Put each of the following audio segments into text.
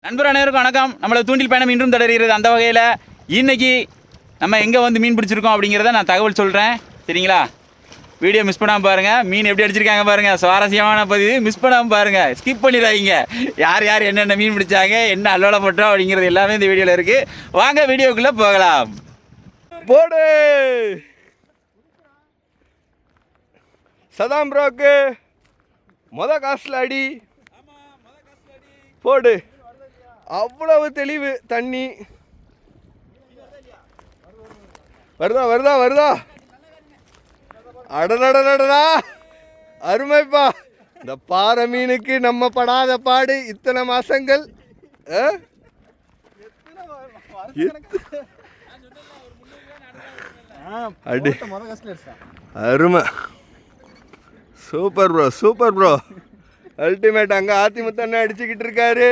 நண்பர் அனைவருக்கும் வணக்கம். நம்மளை தூண்டில் பயணம் இன்றும் தொடர்கிறது. அந்த வகையில் இன்னைக்கு நம்ம எங்கே வந்து மீன் பிடிச்சிருக்கோம் அப்படிங்கிறத நான் தகவல் சொல்கிறேன், சரிங்களா? வீடியோ மிஸ் பண்ணாமல் பாருங்கள். மீன் எப்படி அடிச்சிருக்காங்க பாருங்கள், சுவாரஸ்யமான பதிவு. மிஸ் பண்ணாமல் பாருங்கள், ஸ்கிப் பண்ணிடாதீங்க. யார் யார் என்னென்ன மீன் பிடிச்சாங்க, என்ன அல்லோல போட்டோம் அப்படிங்கிறது எல்லாமே இந்த வீடியோவில் இருக்குது. வாங்க வீடியோக்குள்ளே போகலாம். போடு சதாம் ப்ரோக்கு காசில் அடி போடு. அவ்வளவு தெளிவு தண்ணி. வருதா வருதா வருதா? அடடடடா, அருமைப்பா. இந்த பாறை மீனுக்கு நம்ம படாத பாடு இத்தனை மாசங்கள். அடி அருமை. Super bro, super bro, ultimate. அங்க ஆத்திமுத்து அண்ணன் அடிச்சுக்கிட்டு இருக்காரு.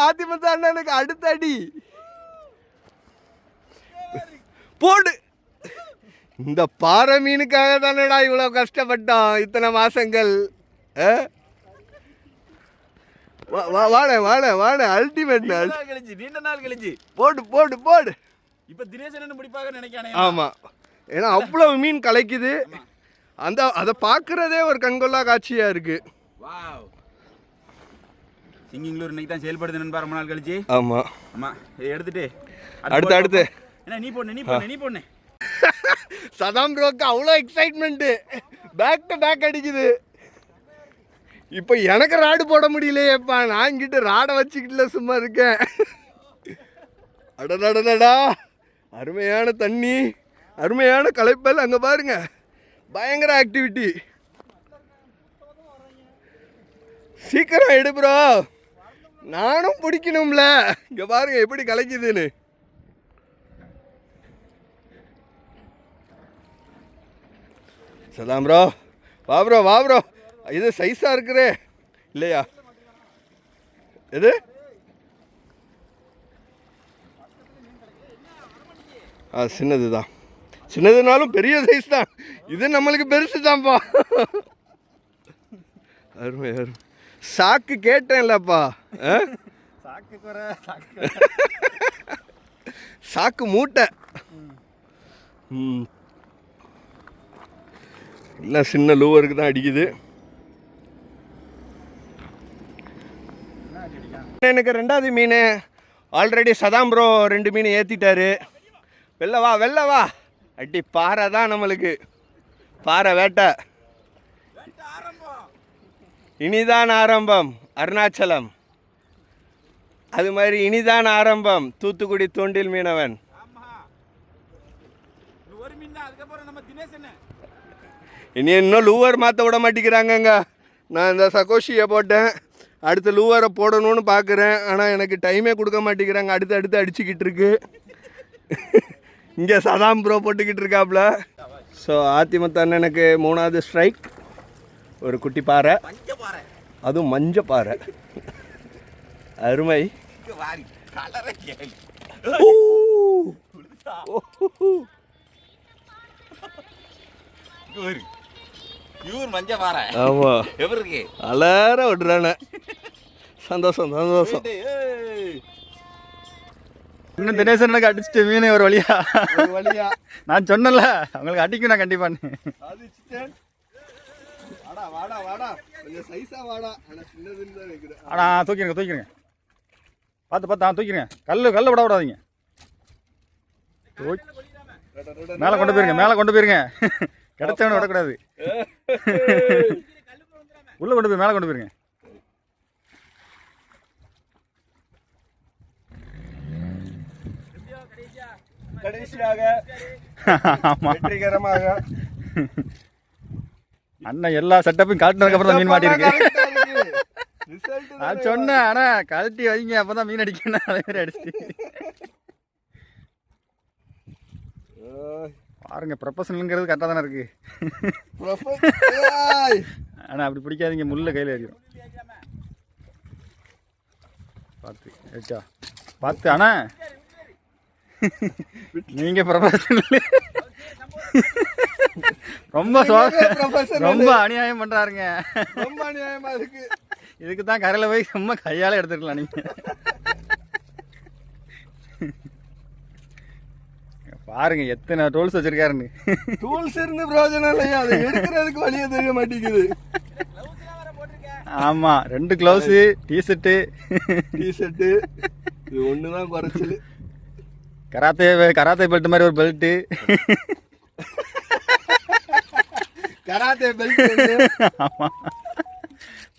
ஆத்திமுத்து அண்ணனுக்கு அடுத்த அடி போடு. இந்த பாறை மீனுக்காக தானடா இவ்வளவு கஷ்டப்பட்டோம் இத்தனை மாசங்கள். வாட வாட வாட, அல்டிமேட். நீண்ட நாள் கழிச்சு போடு போடு போடு. இப்போ தினேசன் முடிப்பாக நினைக்கிறேன். ஆமா, ஏன்னா அவ்வளவு மீன் கலைக்குது. அதை பார்க்கறதே ஒரு கண்கொள்ளா காட்சியா இருக்கு. வாவ், சிங்கிங்களூர் இன்னைக்கு தான் செயல்படுது நண்பா, ரொம்ப நாள் கழிச்சு. ஆமா ஆமா, இதை எடுத்துட்டு அடுத்து என்ன நீ போடு. சதாம் ப்ரோக்கு அவ்வளோ எக்ஸைட்மெண்ட்டு, பேக் டு பேக் அடிக்குது. இப்போ எனக்கு ராடு போட முடியலையேப்பா, நான் இங்கிட்ட ராடை வச்சுக்கிட்டுல சும்மா இருக்கேன். அடடடடா, அருமையான தண்ணி, அருமையான களைப்பல். அங்கே பாருங்க, பயங்கர ஆக்டிவிட்டி. சீக்கிரம் எடு ப்ரோ, நானும் பிடிக்கணும்ல. இங்கே பாருங்க எப்படி கலைக்குதுன்னு. சதாம் ப்ரோ, வா ப்ரோ வா ப்ரோ. இது சைஸாக இருக்குறே இல்லையா? எது சின்னது தான். சின்னதுனாலும் பெரிய சைஸ் தான். இது நம்மளுக்கு பெருசு தான்ப்பா. அருமை அருமை. சாக்கு கேட்டேன்லப்பா. சாக்கு மூட்டை. இல்லை, சின்ன லூவருக்கு தான் அடிக்குது. எனக்கு ரெண்டாவது மீன் ஆல்ரெடி சதாம் ப்ரோ 2 மீன் ஏற்றிட்டாரு. வெளில வா வெளில வா. அடி பாறை தான் நம்மளுக்கு, பாறை வேட்டை. இனிதான் ஆரம்பம் அருணாச்சலம், அது மாதிரி இனிதான் ஆரம்பம் தூத்துக்குடி தூண்டில் மீனவன். இனி இன்னும் லூவர் மாற்ற விட மாட்டேங்கிறாங்கங்க. நான் இந்த சகோஷியை போட்டேன், அடுத்த லூவரை போடணும்னு பார்க்குறேன். ஆனால் எனக்கு டைமே கொடுக்க மாட்டேங்கிறாங்க. அடுத்து அடிச்சுக்கிட்டு இருக்கு. இங்கே சதாம் ப்ரோ போட்டுக்கிட்டு இருக்காப்புல. ஸோ ஆத்திமுத்து அண்ணனுக்கு 3வது ஸ்ட்ரைக். ஒரு குட்டி பாறை, அதுவும் மஞ்ச பாறை. அருமை. ஆமா, அலற விடுறானே. சந்தோஷம் சந்தோஷம். இன்னும் தினேசனுக்கு அடிச்சுட்டு மீன் ஒரு வழியா நான் சொன்னல உங்களுக்கு அடிக்கும். நான் கண்டிப்பா ஆனா தூக்கிருங்க பார்த்து தூக்கிருங்க. கல்ல விட விடாதீங்க. மேலே கொண்டு போயிருங்க. கிடைச்சவன விடக்கூடாது. உள்ள கொண்டு போய் மேலே கொண்டு போயிருங்க. வெற்றிகரமாக அண்ணன் எல்லா செட்டப்பையும் காட்டினதுக்கு அப்புறம் தான் மீன் மாட்டிருக்கு. நான் சொன்னேன், ஆனா கழட்டி வைங்க அப்பதான் மீன் அடிக்கணும். அதே மாதிரி அடிச்சு பாருங்க. ப்ரொஃபஷனலுங்கிறது கரெக்டாக தானே இருக்கு. ஆனால் அப்படி பிடிக்காதீங்க, முள்ள கையில் ஏறிடும். பார்த்து அண்ணா, நீங்கள் ப்ரொஃபஷனல் ரொம்ப அநியாயம் பண்றாருங்க. ரொம்ப அநியாயமா இருக்கு. இதுக்கு தான் கரையில் போய் சும்மா கையால் எடுத்துக்கலாம் நீங்கள். பாருங்க எத்தனை டூல்ஸ் வச்சிருக்காருன்னு. டூல்ஸ் இருந்து பிரயோஜனம் இல்லையா, அதை எடுக்கிறதுக்கு வழியே தெரிய மாட்டேங்குது. ஆமாம், 2 க்ளவுஸு, டிஷர்ட்டு இது ஒன்று தான் குறைச்சல். கராத்தே பெல்ட் மாதிரி ஒரு பெல்ட்டு. Karate belt. ஆமாம்,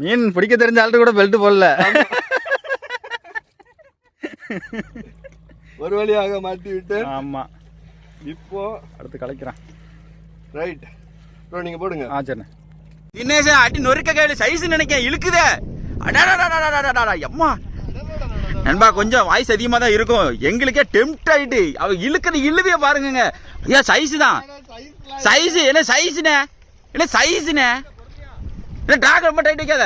மீன் பிடிக்க தெரிஞ்ச ஆள்கிட்ட கூட பெல்ட் போடல. ஒரு வழியாக மாட்டி விட்டு. ஆமாம், இப்போ அடுத்து கலைக்கிறான். ரைட் ப்ரோ, நீங்கள் போடுங்க. சரிண்ணே. தினேஷன் அடி நொறுக்க கையில் சைஸ் நினைக்க இழுக்குதே. அடாடா எம்மா நண்பா, கொஞ்சம் வாய்ஸ் அதிகமாக தான் இருக்கும். எங்களுக்கே டெம்ட் ஆகிட்டு அவ இழுக்கிறது இழுவிய பாருங்க. ஏன் சைஸு தான் சைஸு, என்ன சைஸுண்ணே, என்ன சைஸுண்ணே, என்ன ட்ராக் ரொம்ப டைட் வைக்காத.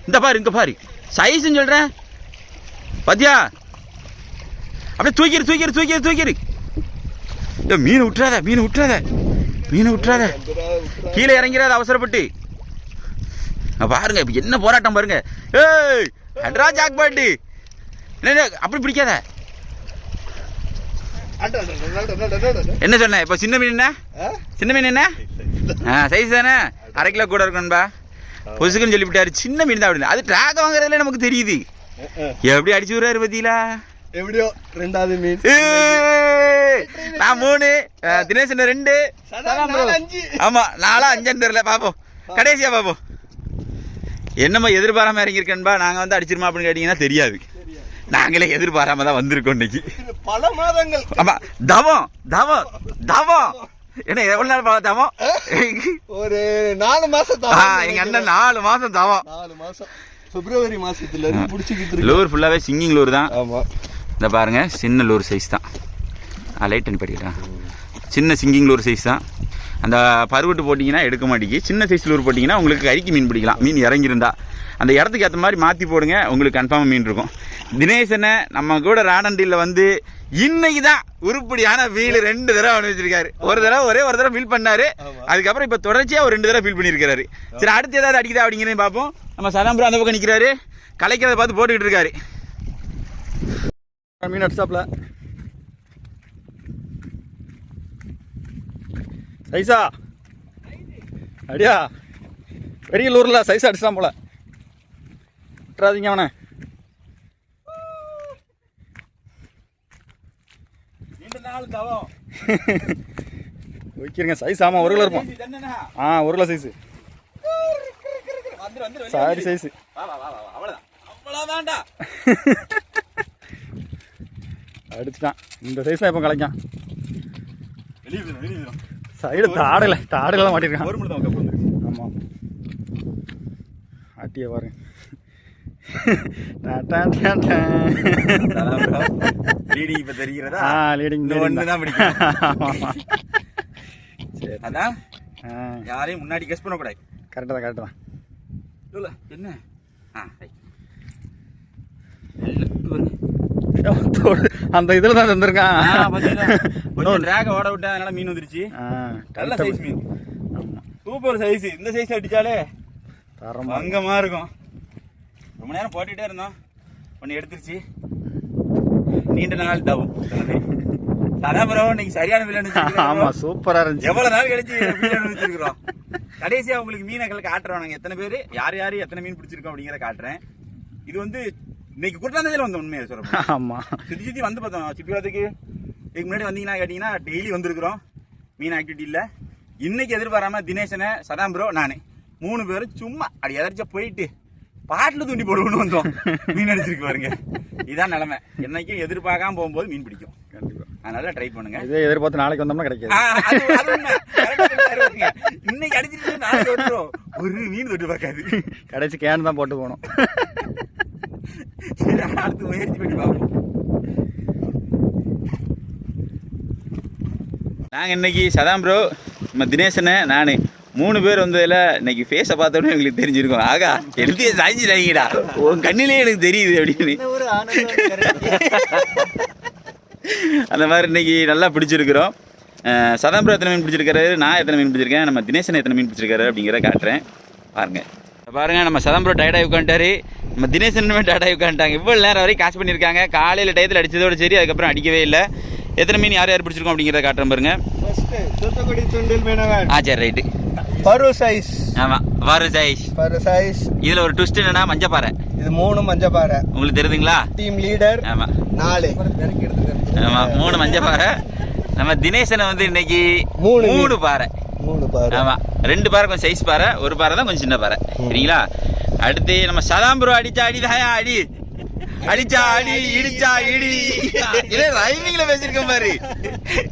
இந்த பாரு, இங்கே பாரு சைஸுன்னு சொல்கிறேன் பாத்தியா. அப்படியே தூக்கிடு. மீன் விட்டுறாத, கீழே இறங்கிறாத அவசரப்பட்டு. பாருங்க இப்ப என்ன போராட்டம் பாருங்க. ஏய் அட்ரா ஜாக் பாட்டு, என்ன அப்படி பிடிக்காத. என்ன சொன்ன இப்ப? சின்ன மீன் என்ன சைஸ் தானே, 1/2 கிலோ கூட இருக்கும்பா. பொசுக்குன்னு சொல்லிவிட்டாரு. சின்ன மீன் தான் அப்படின்னு. அது ட்ராக் வாங்குறதுல நமக்கு தெரியுது. எப்படி அடிச்சு விடுறாரு பத்தியில. எப்படியோ 2வது மீன். நான் 3, தினேஷன் 2, ஆமா 4 5 தெரியல. பாப்போம் கடைசியா பாப்போம். என்னம்மா எதிர்பாராம இறங்கியிருக்கேன்பா. நாங்க வந்து அடிச்சிருமா அப்படின்னு கேட்டீங்கன்னா தெரியாது. நாங்களே எதிர்பாராம தான் வந்திருக்கோம் இன்னைக்கு. பல மாதங்கள். ஆமா, தவம் என்ன எவ்வளவு நாள் தவம்? ஒரு 4 மாசம். எங்க அண்ணன் 4 மாசம் தவம். 4 மாசம் பிப்ரவரி மாசத்துல இருந்து பிடிச்சிக்கிட்டு இருக்கு. லூர் ஃபுல்லாவே சிங்கிங் லூர் தான். ஆமா, இந்த பாருங்க சின்ன லூர் சைஸ் தான். லைட் அனுப்பிடுறேன். சின்ன சிங்கிங் லூர் சைஸ் தான். அந்த பருவட்டு போட்டிங்கன்னா எடுக்க மாட்டேங்கி. சின்ன சைஸ் லூர் போட்டிங்கன்னா உங்களுக்கு கறிக்கு மீன் பிடிக்கலாம். மீன் இறங்கியிருந்தா அந்த இடத்துக்கு ஏற்ற மாதிரி மாற்றி போடுங்க, உங்களுக்கு கன்ஃபார்மாக மீன் இருக்கும். தினேசனை நம்ம கூட ராடண்டியில் வந்து இன்னைக்கு தான் உருப்படியான வீல் 2 தடவை அனுப்பிச்சிருக்காரு. ஒரு தடவை ஃபீல் பண்ணாரு. அதுக்கப்புறம் இப்போ தொடர்ச்சியாக ஒரு 2 தடவை ஃபீல் பண்ணியிருக்காரு. சரி, அடுத்து ஏதாவது அடிக்குதா அப்படிங்கிறத பார்ப்போம். நம்ம சதாம்பரம் அந்த பக்கம் நிற்கிறாரு, கலைக்கிறத பார்த்து போட்டுக்கிட்டு இருக்காரு. மீன் அடிச்சாப்ல சைஸா அடியா, பெரிய லூரில் சைஸா அடிச்சான் போல. விட்டுறாதீங்க அவனை. வைக்கிறங்க சைஸ். ஆமாம், 1 கிலோ இருக்கும். 1 கிலோ சைஸு. Sorry size. அடிச்சுட்டான். இந்த சைஸ் தான் இப்போ கலைக்கான். சைடு தாடெல்லாம் மாட்டிருக்கான். ஆமாம், ஆட்டிய பாருங்க. லீடிங் இப்ப தெரிகிறதா? லீடிங் தான் பிடிக்கும். அதான் யாரையும் முன்னாடி கெஸ் பண்ணக்கூடாது. கரெக்டாக தான். என்ன அந்த இதில் தான் தந்துருக்கான். ஓட விட்டா அதனால மீன் வந்துருச்சு. நல்ல சைஸ் மீன். Super size. இந்த சைஸ் அடிச்சாலே அங்கமா இருக்கும். ரொம்ப நேரம் போட்டுட்டே இருந்தோம், ஒன்று எடுத்துருச்சு. நீண்ட நாள் தவும் சதாபுரம் இன்னைக்கு சரியான விலை. ஆமா, சூப்பரா இருந்துச்சு. எவ்வளவு நாள் கழிச்சு வச்சிருக்கிறோம். கடைசியா உங்களுக்கு மீனக்களை காட்டுறோம். நாங்க எத்தனை பேர் யார் எத்தனை மீன் பிடிச்சிருக்கோம் அப்படிங்கிறத காட்டுறேன். இது வந்து இன்னைக்கு குற்றாந்ததில் வந்த உண்மையை சொல்றோம். ஆமா, சுத்தி வந்து பார்த்தோம். சிப்பிவாரத்துக்கு இதுக்கு முன்னாடி வந்தீங்கன்னா கேட்டீங்கன்னா டெய்லி வந்திருக்கிறோம் மீன் ஆக்டிவிட்டி இல்லை. இன்னைக்கு எதிர்பாராம தினேசனை, சதாம்பரோ, நான் 3 பேரும் சும்மா அப்படி எதாச்சும் போயிட்டு பாட்டில் தூண்டி போடுவோன்னு வந்தோம். மீன் அடிச்சிருக்கு பாருங்க. இதான் நிலைமை. என்னைக்கும் எதிர்பார்க்காம போகும்போது மீன் பிடிக்கும். கண்டிப்பா, அதனால ட்ரை பண்ணுங்க. இதே எதிர்பார்த்து நாளைக்கு வந்தோம்னா கிடைக்காது. இன்னைக்கு அடிச்சிட்டு நாளைக்கு வந்துடும். ஒரு மீன் தொட்டு பார்க்காது. கடைசி கேன் தான் போட்டு போகணும். அடுத்து முயற்சி பண்ணி பார்ப்போம். நாங்கள் இன்னைக்கு சதாம்பரோ, நம்ம தினேசனை, நான் 3 பேர் வந்ததில் இன்னைக்கு ஃபேஸை பார்த்தோன்னே எங்களுக்கு தெரிஞ்சிருக்கும். ஆகா, எழுதிய சாய்ஞ்சிடாங்கடா, உன் கண்ணிலே எனக்கு தெரியுது அப்படின்னு. அந்த மாதிரி இன்னைக்கு நல்லா பிடிச்சிருக்கிறோம். சதாம்பரம் எத்தனை மீன் பிடிச்சிருக்காரு, நான் எத்தனை மீன் பிடிச்சிருக்கேன், நம்ம தினேசன் எத்தனை மீன் பிடிச்சிருக்காரு அப்படிங்கிறத காட்டுறேன் பாருங்க. பாருங்கள் நம்ம சதம்பரம் டயர்டாகி உட்காந்துட்டாரு, நம்ம தினேசனுமே டயர்டாகி உட்காந்துட்டாங்க. இவ்வளோ நேரம் வரைக்கும் காசு பண்ணியிருக்காங்க. காலையில் டயத்தில் அடித்ததோடு சரி, அதுக்கப்புறம் அடிக்கவே இல்லை. எத்தனை மீன் யார் யார் பிடிச்சிருக்கோம் அப்படிங்கிறத காட்டுறேன் பாருங்க. தூத்துக்குடி துண்டில் மீனவன். சரி ரைட்டு. பரு சைஸ். ஆமாம் பரு சைஸ். இதில் ஒரு ட்விஸ்ட் என்னன்னா மஞ்சப்பாறை. இது 3 மஞ்சப்பாறை. உங்களுக்கு தெரியுதுங்களா? Team leader. ஆமாம் 4. ஆமாம் 3 மஞ்சப்பாறை. நம்ம தினேசனை வந்து இன்னைக்கு 3 பாறை. 3 பாறை. ஆமாம் 2 பாறை கொஞ்சம் சைஸ் பாறை, ஒரு பாறை தான் கொஞ்சம் சின்ன பாறை. சரிங்களா? அடுத்து நம்ம சதாம்பரம் அடிச்சா அடிதாயா அடி, அடிச்சா அடி, இடிச்சா இடி. இதே ரைமிங்ல பேசியிருக்கேன் பாரு.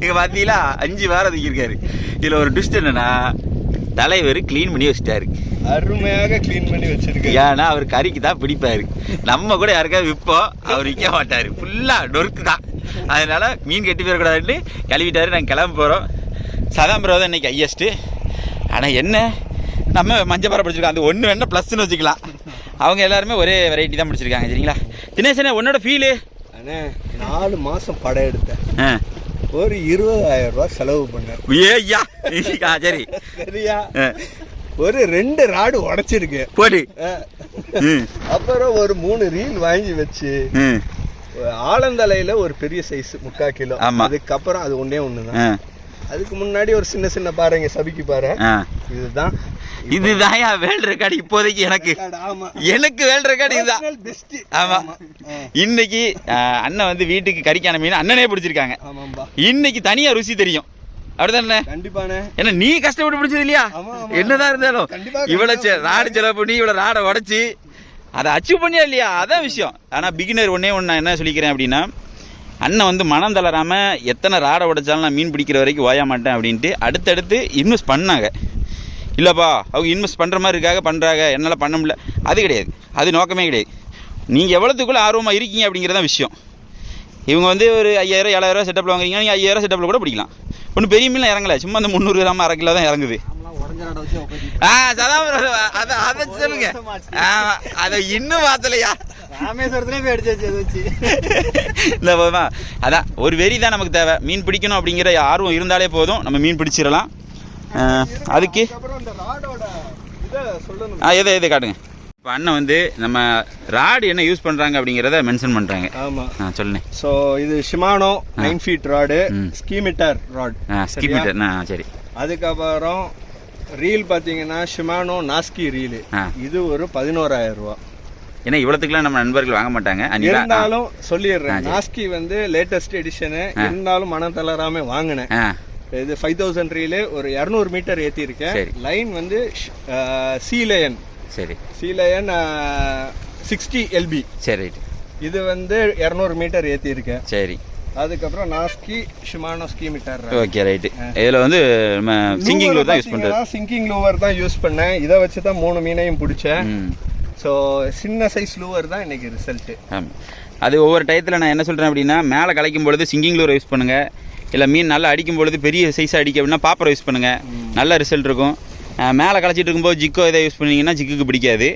இங்க பாத்தீங்களா 5 வாரம் தூக்கியிருக்காரு. இதுல ஒரு ட்விஸ்ட் என்னன்னா தலைவர் கிளீன் பண்ணி வச்சுட்டாரு. அருமையாக கிளீன் பண்ணி வச்சிருக்காரு. ஏன்னா அவர் கறிக்கு தான் பிடிப்பாரு. நம்ம கூட யாருக்காவது விற்போம், அவர் விற்க மாட்டாரு. ஃபுல்லா டொர்க்கு தான். அதனால மீன் கெட்டி போயிடக்கூடாதுன்னு கழுவிட்டாரு. நாங்கள் கிளம்ப போகிறோம். சதாம்பரம் தான் இன்னைக்கு ஹையஸ்ட்டு. ஆனால் என்ன நம்ம மஞ்சப்பாறை பிடிச்சிருக்கோம், அது ஒன்று வேணா ப்ளஸ்ன்னு வச்சுக்கலாம். அவங்க எல்லாருமே ஒரே வெரைட்டி தான் பிடிச்சிருக்காங்க. சரிங்களா? தினேசனே உன்னோட ஃபீலு? அண்ணே 4 மாதம் படம் எடுத்தேன். ஒரு 20,000 ரூபா செலவு பண்ணேன். ஏய்யா சரி சரியா? ஒரு 2 ராடு உடைச்சிருக்கு போடு. அப்புறம் ஒரு 3 ரீல் வாங்கி வச்சு ஆலந்தலையில ஒரு பெரிய சைஸ் 3/4 கிலோ. அதுக்கப்புறம் அது ஒண்ணுதான். அதுக்கு முன்னாடி ஒரு சின்ன சின்ன பாருங்க, சபிக்கு பாரு. இதுதான் வேர்ல்ட் ரெக்கார்டு இப்போதைக்கு எனக்கு வேர்ல்ட் ரெக்கார்டு இதுதான். ஆமா இன்னைக்கு அண்ணன் வந்து வீட்டுக்கு கறிக்கான மீன் அண்ணனே பிடிச்சிருக்காங்க. இன்னைக்கு தனியா ருசி தெரியும். அப்படிதானே? கண்டிப்பானே. ஏன்னா நீ கஷ்டப்பட்டு பிடிச்சது இல்லையா? என்னதான் இருந்தாலும் இவ்வளவு ராடு செலவு பண்ணி இவ்வளவு ராடை உடைச்சு அதை அச்சீவ் பண்ணியா இல்லையா? அதான் விஷயம். ஆனால் பிகினர் ஒன்றே ஒன்று நான் என்ன சொல்லிக்கிறேன் அப்படின்னா, அண்ணன் வந்து மனம் தளராமல் எத்தனை ராடை உடைச்சாலும் நான் மீன் பிடிக்கிற வரைக்கும் ஓய மாட்டேன் அப்படின்ட்டு அடுத்தடுத்து இன்வெஸ்ட் பண்ணாங்க. இல்லைப்பா அவங்க இன்வெஸ்ட் பண்ணுற மாதிரி இருக்காக பண்ணுறாங்க, என்னால் பண்ண முடியல, அது கிடையாது. அது நோக்கமே கிடையாது. நீங்கள் எவ்வளோத்துக்குள்ளே ஆர்வமாக இருக்கீங்க அப்படிங்கிறதான் விஷயம். இவங்க வந்து ஒரு 5,000 7,000 செட்டப்பில் வாங்குறீங்க, நீங்கள் 5,000 செட்டப்பில் கூட பிடிக்கலாம். ஒன்றும் பெரிய மீன்லாம் இறங்கலை, சும்மா அந்த 300 கிராம் 1/2 கிலோ தான் இறங்குது. அதை சொல்லுங்க. அதை இன்னும் பார்த்தலையா? ராமேஸ்வரத்துலேயே போய் அடிச்சு வச்சு இல்லை போதுமா? அதான் ஒரு வெறி தான் நமக்கு தேவை. மீன் பிடிக்கணும் அப்படிங்கிற ஆர்வம் இருந்தாலே போதும், நம்ம மீன் பிடிச்சிடலாம். அதுக்கு எதை காட்டுங்க. இப்போ அண்ணன் வந்து நம்ம ராடு என்ன யூஸ் பண்ணுறாங்க அப்படிங்கிறத மென்ஷன் பண்ணுறாங்க. ஆமாம் சொல்லுங்க. ஸோ இது ஷிமானோ 9 feet ராடு, ஸ்கீமீட்டர் ராட். ஸ்கீமீட்டர் சரி. அதுக்கப்புறம் ரீல் பார்த்தீங்கன்னா ஷிமானோ நாஸ்கி ரீலு. இது ஒரு 11,000 ரூபா. ஏன்னா இவ்வளோத்துக்குலாம் நம்ம நண்பர்கள் வாங்க மாட்டாங்க. இருந்தாலும் சொல்லிடுறேன், நாஸ்கி வந்து லேட்டஸ்ட் எடிஷனு. இருந்தாலும் மனம் தளராம வாங்கினேன். இது 5,000 ரீலு, ஒரு 200 மீட்டர் ஏற்றிருக்கேன். லைன் வந்து சீலயன். சரி. சீலயன் 60 LB. சரி. இது வந்து 200 மீட்டர் ஏற்றிருக்கேன். சரி. அதுக்கப்புறம் நாஸ்கி ஷிமானோ ஸ்கீமீட்டர். Okay right. இதில் வந்து நம்ம சிங்கிங் லூவர் தான் யூஸ் பண்ணுறேன். சிங்கிங் லூவர் தான் யூஸ் பண்ணேன். இதை வச்சு தான் 3 மீனையும் பிடிச்சேன். ஸோ சின்ன சைஸ் லூவர் தான் இன்னைக்கு ரிசல்ட்டு. அது ஒவ்வொரு டயத்தில் நான் என்ன சொல்கிறேன் அப்படின்னா, மேலே கலைக்கும் பொழுது சிங்கிங் லூரை யூஸ் பண்ணுங்கள். இல்லை மீன் நல்லா அடிக்கும் பொழுது பெரிய சைஸாக அடிக்க அப்படின்னா பாப்பரை யூஸ் பண்ணுங்கள், நல்ல ரிசல்ட் இருக்கும். மேலே களைச்சிட்டு இருக்கும்போது ஜிக்கோ இதை யூஸ் பண்ணிங்கன்னா ஜிக்குக்கு பிடிக்காது.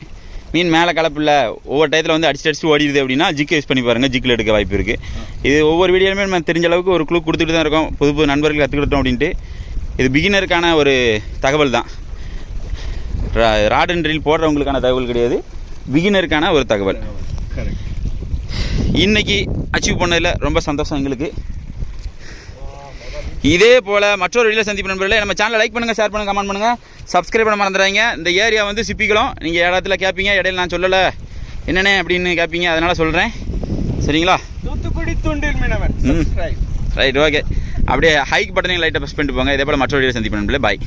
மீன் மேலே கலப்பில்ல ஒவ்வொரு டயத்தில் வந்து அடிச்சு ஓடிடுது அப்படின்னா ஜிக்கை யூஸ் பண்ணி பாருங்கள், ஜிக்கில் எடுக்க வாய்ப்பு இருக்குது. இது ஒவ்வொரு வீடியோலுமே நம்ம தெரிஞ்ச அளவுக்கு ஒரு க்ளூ கொடுத்துட்டு தான் இருக்கோம், புது புது நண்பர்கள் கற்றுக்கிட்டோம் அப்படின்ட்டு. இது பிகினருக்கான ஒரு தகவல் தான். ராட் அண்ட் ரீல் போடுறவங்களுக்கான தகவல் கிடையாது, பிகினருக்கான ஒரு தகவல். இன்னைக்கு அச்சீவ் பண்ணதில் ரொம்ப சந்தோஷம் எங்களுக்கு. இதே போல் மற்றொரு வீடியோ சந்திப்பு நண்பர்களே. நம்ம சேனலை லைக் பண்ணுங்கள், ஷேர் பண்ணுங்கள், கமெண்ட் பண்ணுங்கள், சப்ஸ்கிரைப் பண்ண மறந்துடாதீங்க. இந்த ஏரியா வந்து சிப்பிக்குளம். நீங்கள் இடத்துல கேட்பீங்க, இடையில நான் சொல்லலை என்னென்ன அப்படின்னு கேட்பீங்க, அதனால் சொல்கிறேன். சரிங்களா? தூத்துக்குடி துண்டில் மீனவன். ரைட். ஓகே. அப்படியே ஹைக் பட்டனையும் லைட்டாக ப்ரெஸ் பண்ணிட்டு போங்க. இதே போல் மற்றொரு வீடியோ சந்திப்பு நண்பர்களே. பாய்.